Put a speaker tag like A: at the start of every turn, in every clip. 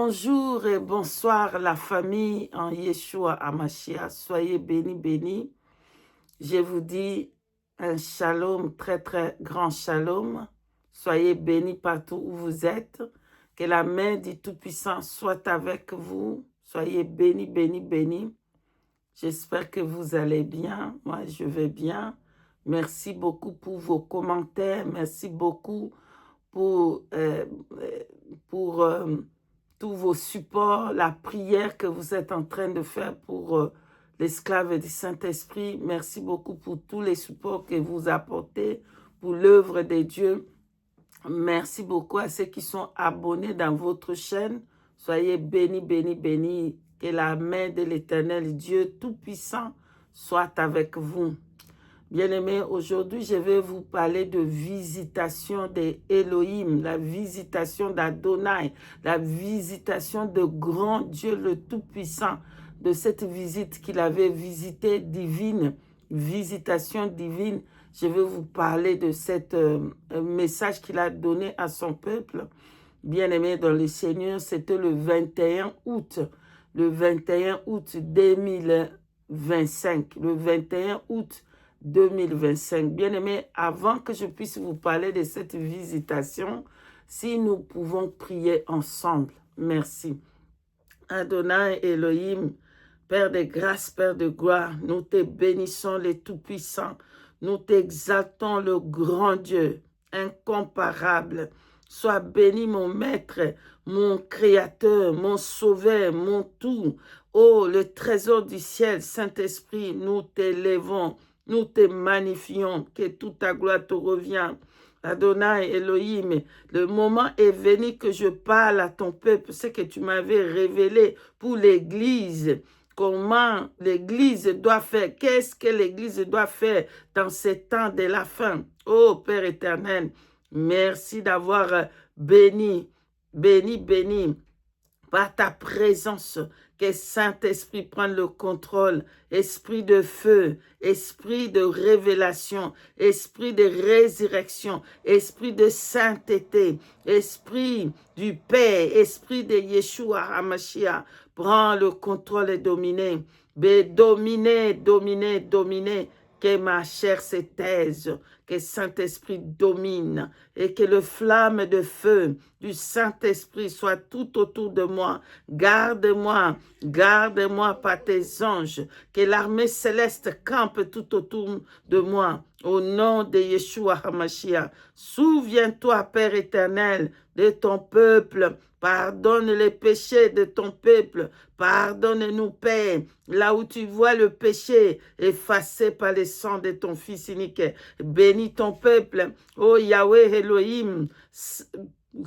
A: Bonjour et bonsoir la famille en Yeshua Hamashiach. Soyez bénis, bénis. Je vous dis un shalom, très très grand shalom. Soyez bénis partout où vous êtes. Que la main du Tout-Puissant soit avec vous. Soyez bénis, bénis, bénis. J'espère que vous allez bien. Moi, je vais bien. Merci beaucoup pour vos commentaires. Merci beaucoup pour, tous vos supports, la prière que vous êtes en train de faire pour l'esclave du Saint-Esprit. Merci beaucoup pour tous les supports que vous apportez pour l'œuvre de Dieu. Merci beaucoup à ceux qui sont abonnés dans votre chaîne. Soyez bénis, bénis, bénis. Que la main de l'Éternel Dieu Tout-Puissant soit avec vous. Bien-aimés, aujourd'hui, je vais vous parler de visitation d'Elohim, la visitation d'Adonai, la visitation de grand Dieu le Tout-Puissant, de cette visite qu'il avait visitée divine, visitation divine. Je vais vous parler de ce message qu'il a donné à son peuple. Bien-aimés dans le Seigneur, c'était le 21 août, le 21 août 2025, le 21 août 2025. Bien-aimés, avant que je puisse vous parler de cette visitation, si nous pouvons prier ensemble. Merci. Adonai Elohim, Père de grâce, Père de gloire, nous te bénissons les tout-puissants. Nous t'exaltons le grand Dieu, incomparable. Sois béni mon Maître, mon Créateur, mon Sauveur, mon tout. Oh, le trésor du ciel, Saint-Esprit, nous t'élevons. Nous te magnifions, que toute ta gloire te revient. Adonai, Elohim, le moment est venu que je parle à ton peuple, ce que tu m'avais révélé pour l'Église. Comment l'Église doit faire, qu'est-ce que l'Église doit faire dans ces temps de la fin. Oh Père éternel, merci d'avoir béni par ta présence, que Saint-Esprit prenne le contrôle, esprit de feu, esprit de révélation, esprit de résurrection, esprit de sainteté, esprit du Père, esprit de Yeshua HaMashiach, prends le contrôle et dominer, dominer, que ma chair se taise, que Saint-Esprit domine et que le flamme de feu du Saint-Esprit soit tout autour de moi. Garde-moi par tes anges, que l'armée céleste campe tout autour de moi. Au nom de Yeshua HaMashiach, souviens-toi, Père éternel, de ton peuple. Pardonne les péchés de ton peuple. Pardonne-nous, Père, là où tu vois le péché effacé par le sang de ton Fils unique. Bénis ton peuple. Oh Yahweh Elohim,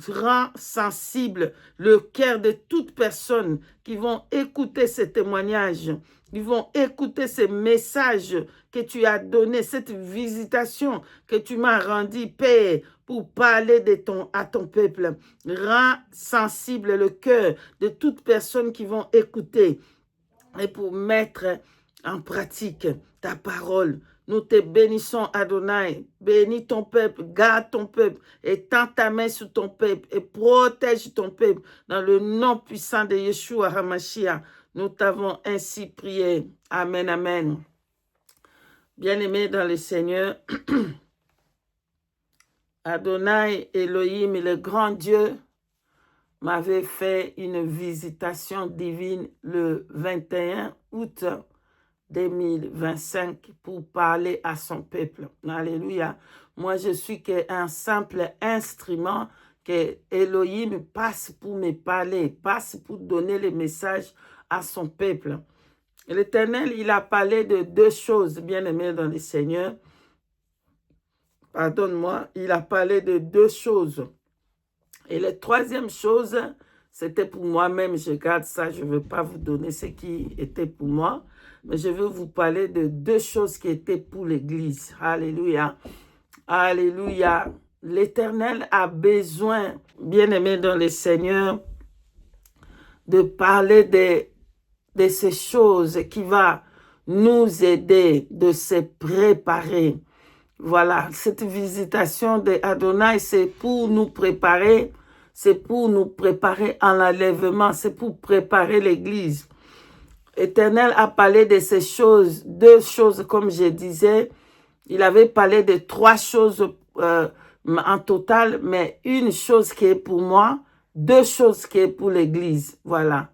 A: rends sensible le cœur de toute personne qui vont écouter ce témoignage. Ils vont écouter ces messages que tu as donnés, cette visitation que tu m'as rendue, Père, pour parler à ton peuple. Rends sensible le cœur de toute personne qui vont écouter et pour mettre en pratique ta parole. Nous te bénissons, Adonai. Bénis ton peuple, garde ton peuple, et tends ta main sur ton peuple, et protège ton peuple. Dans le nom puissant de Yeshua HaMashiach, nous t'avons ainsi prié. Amen, amen. Bien-aimés dans le Seigneur, Adonai Elohim, le grand Dieu, m'avait fait une visitation divine le 21 août 2025 pour parler à son peuple. Alléluia. Moi, je suis qu'un simple instrument que Elohim passe pour me parler, passe pour donner le message à son peuple. L'Éternel, il a parlé de deux choses, bien-aimés dans le Seigneur. Pardonne-moi, il a parlé de deux choses. Et la troisième chose, c'était pour moi-même, je garde ça, je ne veux pas vous donner ce qui était pour moi, mais je veux vous parler de deux choses qui étaient pour l'Église. Alléluia. Alléluia. L'Éternel a besoin, bien-aimé dans le Seigneur, de parler de ces choses qui vont nous aider de se préparer. Voilà, cette visitation d'Adonai, c'est pour nous préparer. c'est pour nous préparer à l'enlèvement, c'est pour préparer l'Église. L'Éternel a parlé de ces choses, 2 choses comme je disais. Il avait parlé de 3 choses en total, mais une chose qui est pour moi, 2 choses qui est pour l'Église. Voilà.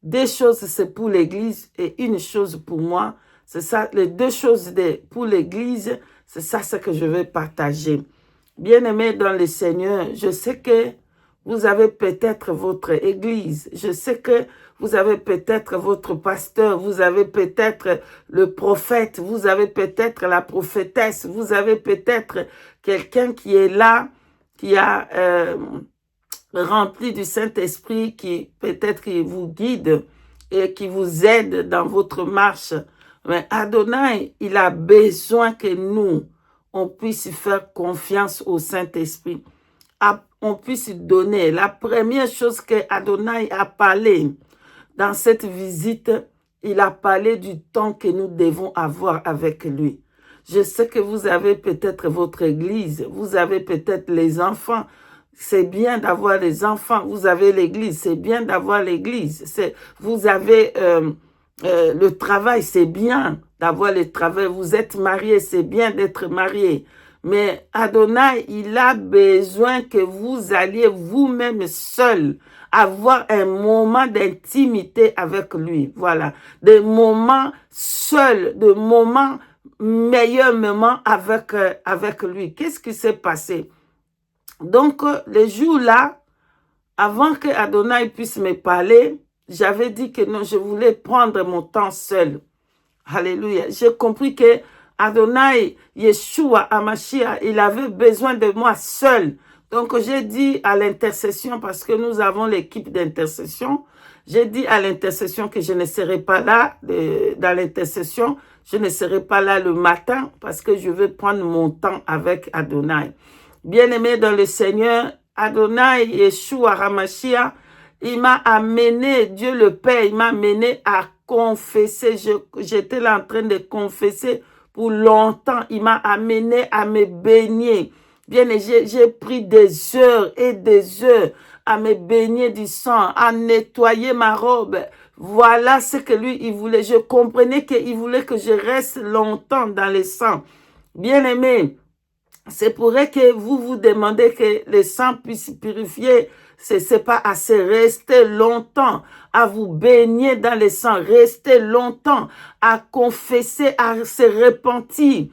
A: 2 choses c'est pour l'Église et une chose pour moi. C'est ça, les 2 choses pour l'Église, c'est ça ce que je vais partager. Bien-aimés dans le Seigneur, je sais que vous avez peut-être votre Église. Je sais que vous avez peut-être votre pasteur, vous avez peut-être le prophète, vous avez peut-être la prophétesse, vous avez peut-être quelqu'un qui est là, qui a rempli du Saint-Esprit, qui peut-être qui vous guide et qui vous aide dans votre marche. Mais Adonai, il a besoin que nous, on puisse faire confiance au Saint-Esprit. On puisse donner. La première chose que Adonai a parlé dans cette visite, il a parlé du temps que nous devons avoir avec lui. Je sais que vous avez peut-être votre église, vous avez peut-être les enfants. C'est bien d'avoir les enfants, vous avez l'église, c'est bien d'avoir l'église. Vous avez le travail, c'est bien d'avoir le travail. Vous êtes marié, c'est bien d'être marié. Mais Adonai, il a besoin que vous alliez vous-même seul avoir un moment d'intimité avec lui. Voilà. Des moments seuls, des moments, meilleurs moments avec lui. Qu'est-ce qui s'est passé? Donc, les jours-là, avant que Adonai puisse me parler, j'avais dit que non, je voulais prendre mon temps seul. Alléluia. J'ai compris que Adonai, Yeshua, Amashia, il avait besoin de moi seul. Donc, j'ai dit à l'intercession, parce que nous avons l'équipe d'intercession, j'ai dit à l'intercession que je ne serai pas là, dans l'intercession, je ne serai pas là le matin, parce que je veux prendre mon temps avec Adonai. Bien-aimé dans le Seigneur, Adonai, Yeshua, Hamashia, il m'a amené, Dieu le Père, il m'a amené à confesser. J'étais là en train de confesser pour longtemps. Il m'a amené à me baigner. Bien, j'ai pris des heures et des heures à me baigner du sang, à nettoyer ma robe. Voilà ce que lui, il voulait. Je comprenais qu'il voulait que je reste longtemps dans le sang. Bien-aimé, c'est pour que vous vous demandez que le sang puisse purifier. C'est pas assez. Restez longtemps à vous baigner dans le sang. Restez longtemps à confesser, à se repentir.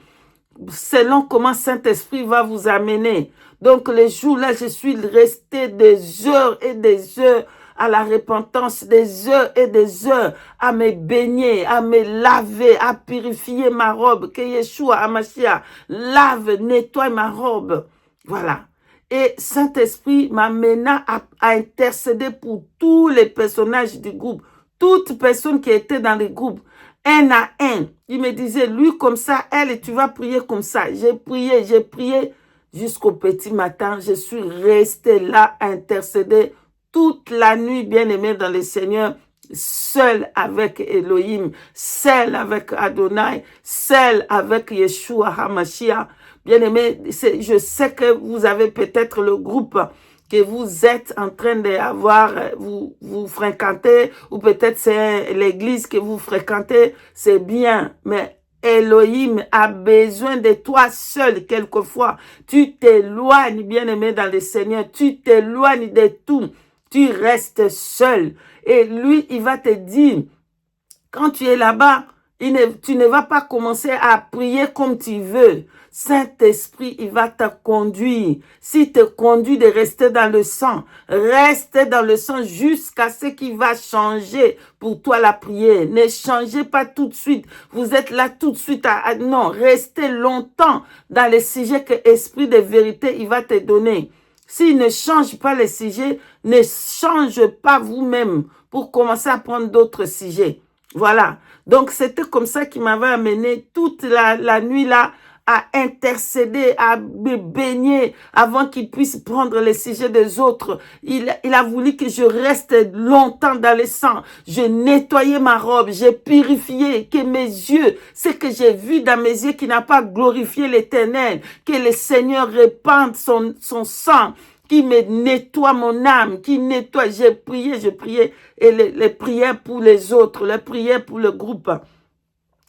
A: Selon comment Saint-Esprit va vous amener. Donc, les jours-là, je suis resté des heures et des heures à la repentance, des heures et des heures à me baigner, à me laver, à purifier ma robe. Que Yeshua, Amashia, lave, nettoie ma robe. Voilà. Et Saint-Esprit m'amena à intercéder pour tous les personnages du groupe, toute personne qui était dans le groupe, un à un. Il me disait, lui comme ça, elle, tu vas prier comme ça. J'ai prié jusqu'au petit matin. Je suis resté là à intercéder toute la nuit, bien-aimé dans le Seigneur, seul avec Elohim, seul avec Adonai, seul avec Yeshua HaMashiach. Bien-aimé, je sais que vous avez peut-être le groupe que vous êtes en train d'avoir, vous fréquentez, ou peut-être c'est l'église que vous fréquentez, c'est bien, mais Elohim a besoin de toi seul quelquefois. Tu t'éloignes, bien-aimé dans le Seigneur, tu t'éloignes de tout, tu restes seul. Et lui, il va te dire, quand tu es là-bas, tu ne vas pas commencer à prier comme tu veux. Saint-Esprit, il va te conduire. S'il te conduit de rester dans le sang, reste dans le sang jusqu'à ce qu'il va changer pour toi la prière. Ne changez pas tout de suite. Vous êtes là tout de suite. Non, restez longtemps dans les sujets que l'Esprit de vérité, il va te donner. S'il ne change pas les sujets, ne change pas vous-même pour commencer à prendre d'autres sujets. Voilà. Donc, c'était comme ça qu'il m'avait amené toute la nuit là à intercéder, à me baigner avant qu'il puisse prendre les sujets des autres. Il a voulu que je reste longtemps dans le sang. Je nettoyais ma robe, j'ai purifié, que mes yeux, ce que j'ai vu dans mes yeux qui n'a pas glorifié l'Éternel, que le Seigneur répande son sang, qui me nettoie mon âme, qui nettoie. J'ai prié, et les prières pour les autres, les prières pour le groupe.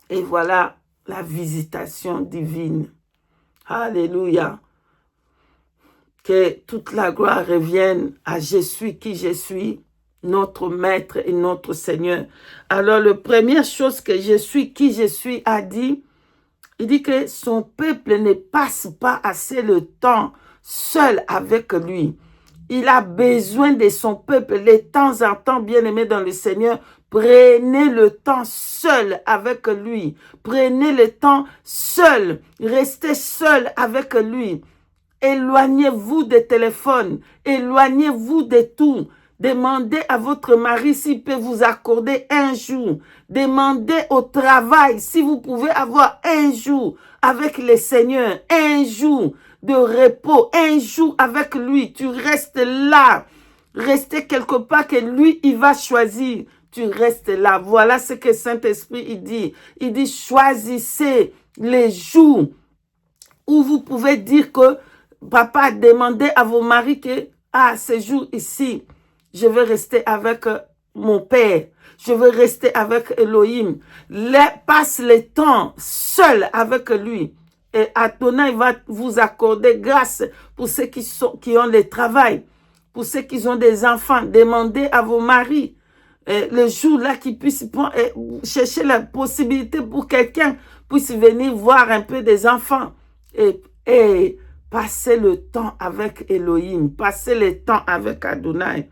A: Et voilà la visitation divine. Alléluia. Que toute la gloire revienne à je suis qui je suis, notre Maître et notre Seigneur. Alors, la première chose que je suis qui je suis a dit, il dit que son peuple ne passe pas assez le temps seul avec lui. Il a besoin de son peuple. De temps en temps, bien-aimés dans le Seigneur, prenez le temps seul avec lui. Prenez le temps seul. Restez seul avec lui. Éloignez-vous des téléphones. Éloignez-vous de tout. Demandez à votre mari s'il peut vous accorder un jour. Demandez au travail si vous pouvez avoir un jour avec le Seigneur. Un jour de repos. Un jour avec lui. Tu restes là. Restez quelque part que lui, il va choisir. Tu restes là. Voilà ce que Saint-Esprit il dit. Il dit choisissez les jours où vous pouvez dire que papa, demandez à vos maris que ce jour ici, je vais rester avec mon Père. Je veux rester avec Elohim. Passe le temps seul avec lui. Et Adonai va vous accorder grâce pour ceux qui ont le travail, pour ceux qui ont des enfants. Demandez à vos maris le jour-là qu'ils puissent chercher la possibilité pour quelqu'un puisse venir voir un peu des enfants. Et passez le temps avec Elohim. Passez le temps avec Adonai.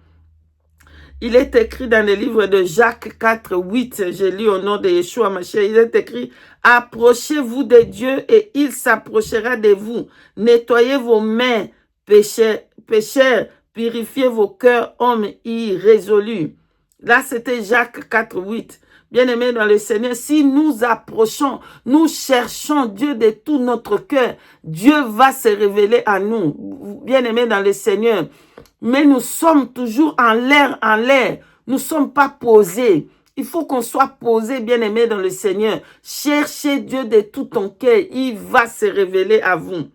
A: Il est écrit dans le livre de Jacques 4, 8, je lis au nom de Yeshua Mashiach, il est écrit « Approchez-vous de Dieu et il s'approchera de vous. Nettoyez vos mains, pécheurs, purifiez vos cœurs, hommes irrésolus. » Là, c'était Jacques 4, 8. Bien-aimés dans le Seigneur, si nous approchons, nous cherchons Dieu de tout notre cœur, Dieu va se révéler à nous. Bien-aimés dans le Seigneur, mais nous sommes toujours en l'air, Nous ne sommes pas posés. Il faut qu'on soit posé, bien-aimés dans le Seigneur. Cherchez Dieu de tout ton cœur. Il va se révéler à vous.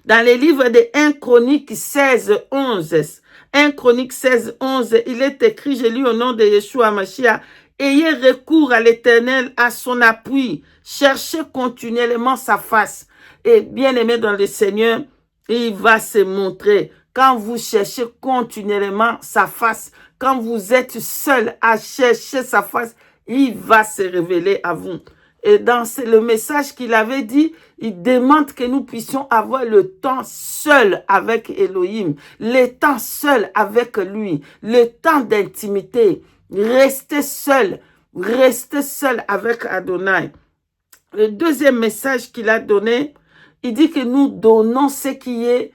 A: Dans les livres de 1 Chronique 16, 11, 1 Chronique 16, 11, il est écrit, je lis au nom de Yeshua Mashiach, ayez recours à l'Éternel, à son appui. Cherchez continuellement sa face. Et bien-aimés dans le Seigneur, il va se montrer. Quand vous cherchez continuellement sa face, quand vous êtes seul à chercher sa face, il va se révéler à vous. Et dans le message qu'il avait dit, il demande que nous puissions avoir le temps seul avec Elohim, le temps seul avec lui, le temps d'intimité. Restez seul avec Adonai. Le deuxième message qu'il a donné, il dit que nous donnons ce qui est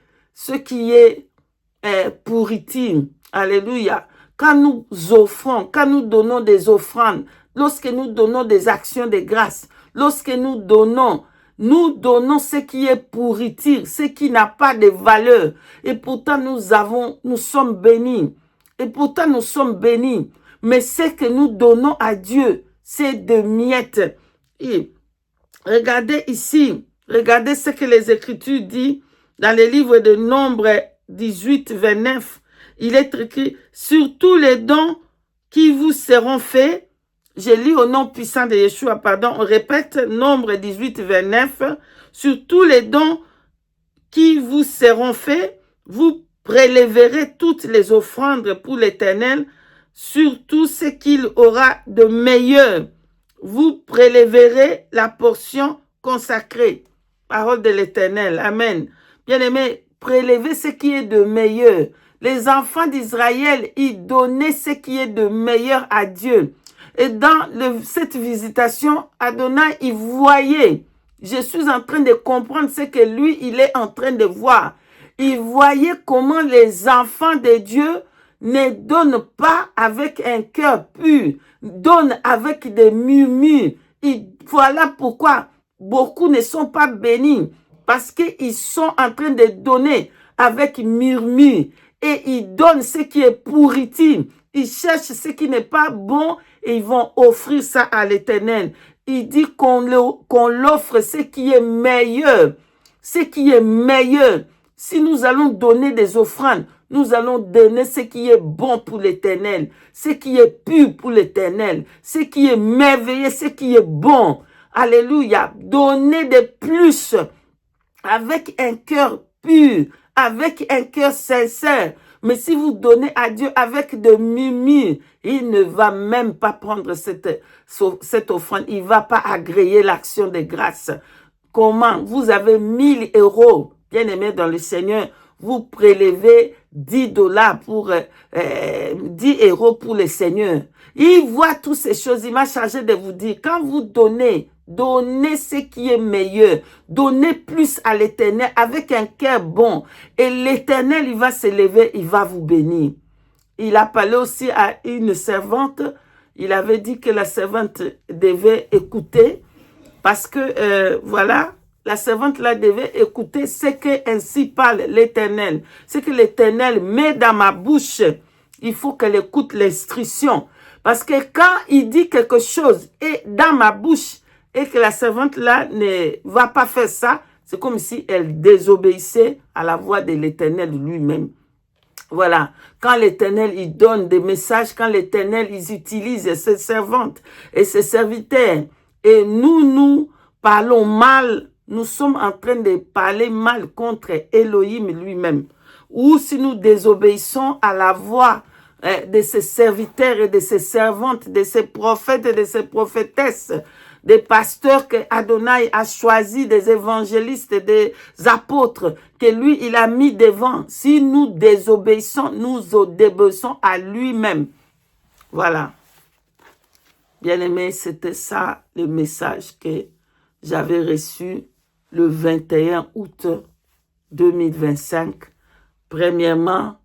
A: pourriture. Alléluia. Quand nous offrons, quand nous donnons des offrandes, lorsque nous donnons des actions de grâce, lorsque nous donnons ce qui est pourriture, ce qui n'a pas de valeur. Et pourtant, nous sommes bénis. Mais ce que nous donnons à Dieu, c'est de miettes. Et regardez ici, regardez ce que les Écritures disent dans le livre de Nombre 18, 29. Il est écrit, sur tous les dons qui vous seront faits, je lis au nom puissant de Yeshua, on répète, Nombre 18, 29, sur tous les dons qui vous seront faits, vous prélèverez toutes les offrandes pour l'Éternel, sur tout ce qu'il aura de meilleur. Vous prélèverez la portion consacrée. Parole de l'Éternel. Amen. Bien-aimés, prélevez ce qui est de meilleur. Les enfants d'Israël, ils donnaient ce qui est de meilleur à Dieu. Et dans cette visitation, Adonai, il voyait. Je suis en train de comprendre ce que lui, il est en train de voir. Il voyait comment les enfants de Dieu ne donnent pas avec un cœur pur, donnent avec des murmures. Voilà pourquoi beaucoup ne sont pas bénis. Parce qu'ils sont en train de donner avec murmure. Et ils donnent ce qui est pourriture. Ils cherchent ce qui n'est pas bon et ils vont offrir ça à l'Éternel. Il dit qu'on l'offre ce qui est meilleur. Ce qui est meilleur. Si nous allons donner des offrandes, nous allons donner ce qui est bon pour l'Éternel, ce qui est pur pour l'Éternel, ce qui est merveilleux, ce qui est bon. Alléluia. Donnez de plus avec un cœur pur, avec un cœur sincère. Mais si vous donnez à Dieu avec de murmures, il ne va même pas prendre cette offrande. Il ne va pas agréer l'action de grâce. Comment? Vous avez 1000 euros, bien-aimés dans le Seigneur. Vous prélevez 10 dollars pour 10 euros pour le Seigneur. Il voit toutes ces choses. Il m'a chargé de vous dire, quand vous donnez, donnez ce qui est meilleur. Donnez plus à l'Éternel avec un cœur bon. Et l'Éternel, il va se lever, il va vous bénir. Il a parlé aussi à une servante. Il avait dit que la servante devait écouter parce que, voilà, la servante là devait écouter ce que ainsi parle l'Éternel. Ce que l'Éternel met dans ma bouche, il faut qu'elle écoute l'instruction. Parce que quand il dit quelque chose est dans ma bouche et que la servante là ne va pas faire ça, c'est comme si elle désobéissait à la voix de l'Éternel lui-même. Voilà, quand l'Éternel, il donne des messages, quand l'Éternel, il utilise ses servantes et ses serviteurs, et nous parlons mal, nous sommes en train de parler mal contre Elohim lui-même. Ou si nous désobéissons à la voix de ses serviteurs et de ses servantes, de ses prophètes et de ses prophétesses, des pasteurs que Adonai a choisis, des évangélistes, des apôtres, que lui, il a mis devant. Si nous désobéissons, nous obéissons à lui-même. Voilà. Bien-aimé, c'était ça le message que j'avais reçu le 21 août 2025. Premièrement,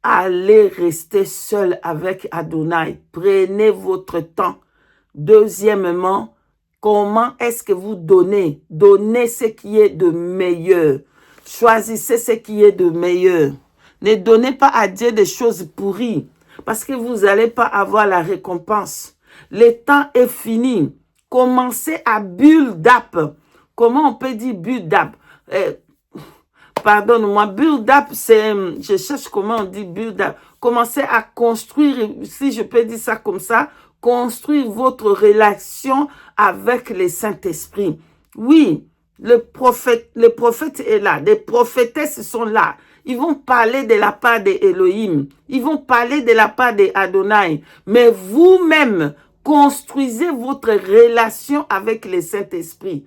A: allez rester seul avec Adonai. Prenez votre temps. Deuxièmement, comment est-ce que vous donnez? Donnez ce qui est de meilleur. Choisissez ce qui est de meilleur. Ne donnez pas à Dieu des choses pourries parce que vous n'allez pas avoir la récompense. Le temps est fini. Commencez à build up. Comment on peut dire build up? Pardonne-moi, build up, c'est, je cherche comment on dit build up. Commencez à construire, si je peux dire ça comme ça, construire votre relation avec le Saint-Esprit. Oui, le prophète est là, des prophétesses sont là. Ils vont parler de la part d'Elohim, ils vont parler de la part d'Adonai, mais vous-même, construisez votre relation avec le Saint-Esprit.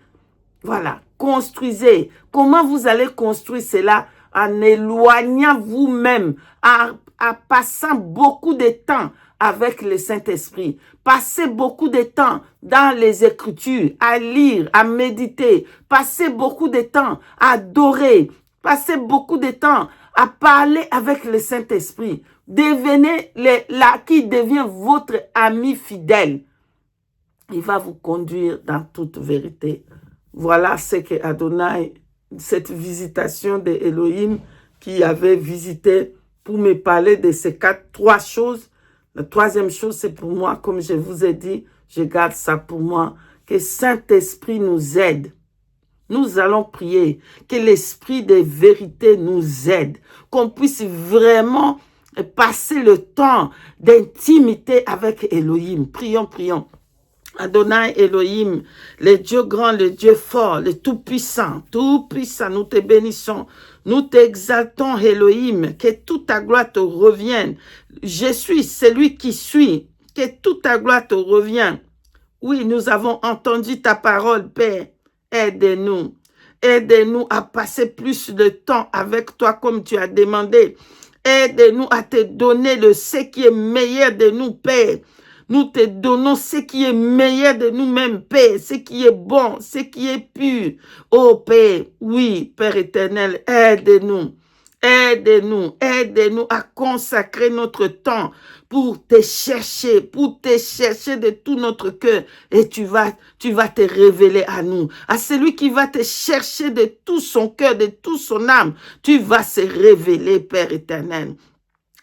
A: Voilà, construisez. Comment vous allez construire cela? En éloignant vous-même, en passant beaucoup de temps avec le Saint-Esprit. Passez beaucoup de temps dans les Écritures, à lire, à méditer. Passez beaucoup de temps à adorer. Passez beaucoup de temps à parler avec le Saint-Esprit. Devenez qui devient votre ami fidèle. Il va vous conduire dans toute vérité. Voilà ce que Adonai, cette visitation de Elohim qui avait visité pour me parler de ces trois choses. La troisième chose, c'est pour moi, comme je vous ai dit, je garde ça pour moi, que Saint-Esprit nous aide. Nous allons prier, que l'Esprit de vérité nous aide, qu'on puisse vraiment passer le temps d'intimité avec Elohim. Prions, prions. Adonai Elohim, le Dieu grand, le Dieu fort, le Tout-Puissant, nous te bénissons, nous t'exaltons Elohim, que toute ta gloire te revienne. Je suis celui qui suis, que toute ta gloire te revienne. Oui, nous avons entendu ta parole, Père, aide-nous. Aide-nous à passer plus de temps avec toi comme tu as demandé. Aide-nous à te donner ce qui est meilleur de nous, Père. Nous te donnons ce qui est meilleur de nous-mêmes, Père, ce qui est bon, ce qui est pur. Oh Père, oui, Père éternel, aide-nous. Aide-nous, aide-nous à consacrer notre temps pour te chercher de tout notre cœur. Et tu vas te révéler à nous. À celui qui va te chercher de tout son cœur, de toute son âme, tu vas se révéler, Père éternel.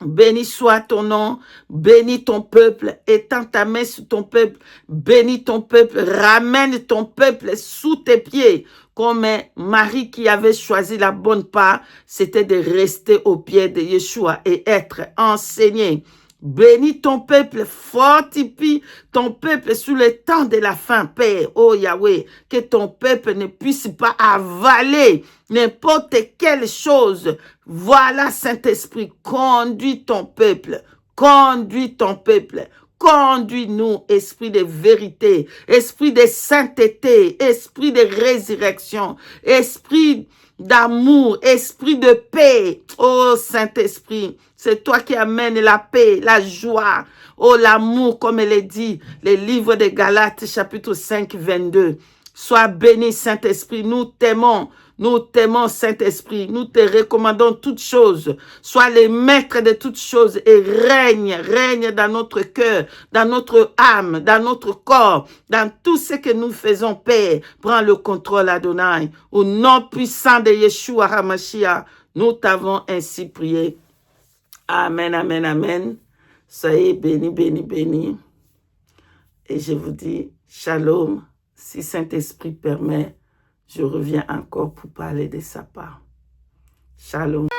A: Béni soit ton nom, bénis ton peuple, étends ta main sur ton peuple, bénis ton peuple, ramène ton peuple sous tes pieds, comme Marie qui avait choisi la bonne part, c'était de rester au pied de Yeshua et être enseigné. Bénis ton peuple, fortifie ton peuple sous le temps de la fin, Père, oh Yahweh, que ton peuple ne puisse pas avaler n'importe quelle chose. Voilà, Saint-Esprit, conduis ton peuple, conduis ton peuple. Conduis-nous, esprit de vérité, esprit de sainteté, esprit de résurrection, esprit d'amour, esprit de paix. Oh Saint-Esprit, c'est toi qui amènes la paix, la joie, oh l'amour, comme elle est dit, les livres de Galates, chapitre 5, 22. Sois béni, Saint-Esprit, nous t'aimons. Nous t'aimons, Saint-Esprit. Nous te recommandons toutes choses. Sois le maître de toutes choses et règne dans notre cœur, dans notre âme, dans notre corps, dans tout ce que nous faisons, Père. Prends le contrôle, Adonai. Au nom puissant de Yeshua HaMashiach, nous t'avons ainsi prié. Amen, amen, amen. Soyez bénis, bénis, bénis. Et je vous dis, shalom. Si Saint-Esprit permet, je reviens encore pour parler de sa part. Shalom.